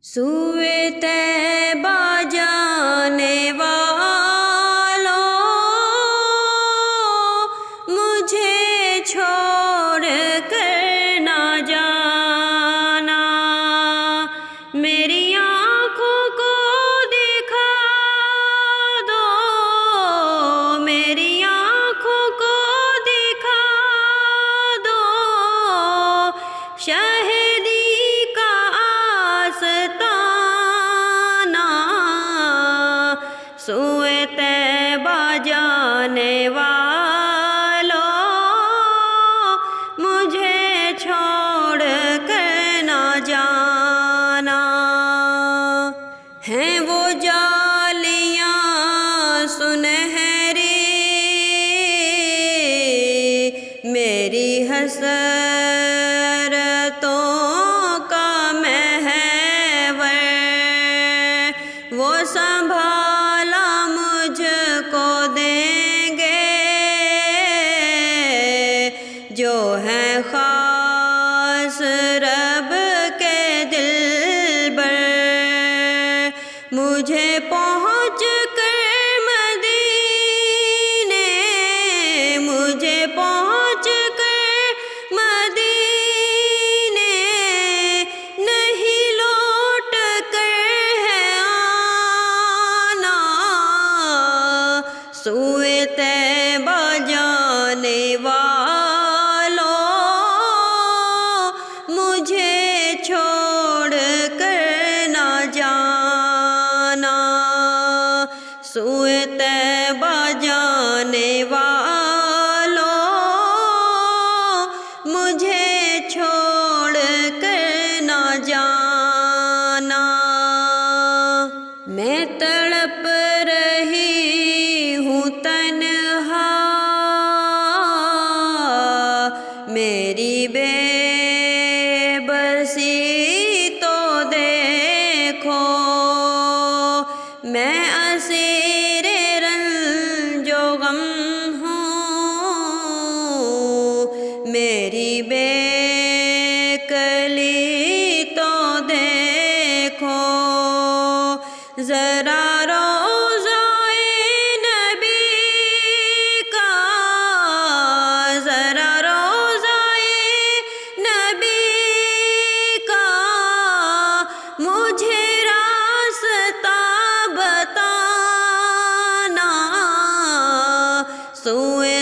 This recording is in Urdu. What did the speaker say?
سوئے طیبہ جانے والوں، مجھے چھوڑ کر نہ جانا، میری آنکھوں کو دکھا دو، میری آنکھوں کو دکھا دو، شہدی کا آستانہ، سوئے طیبہ جانے والوں، مجھے چھوڑ کر نہ جانا، ہیں وہ جالیاں سنہری میری حسرتوں کا محور، وہ سنبھالا مجھ کو دیں گے جو ہیں خاص رب کے دلبر، مجھے پہنچ کر مدینے، مجھے پہنچ کر مدینے، نہیں لوٹ کر ہے آنا، سوئے طیبہ جانے والوں، مجھے چھوڑ کر نہ جانا، سوئے طیبہ جانے والوں، مجھے چھوڑ کر نہ جانا، میں تڑپ رہی ہوں تنہا، میری بے بسی تو دیکھو، میں اسیر رنج و غم ہوں، میری بے کلی تو دیکھو، ذرا روضۂ نبی کا، ذرا روضۂ نبی کا، مجھے راستہ بتانا، سوئے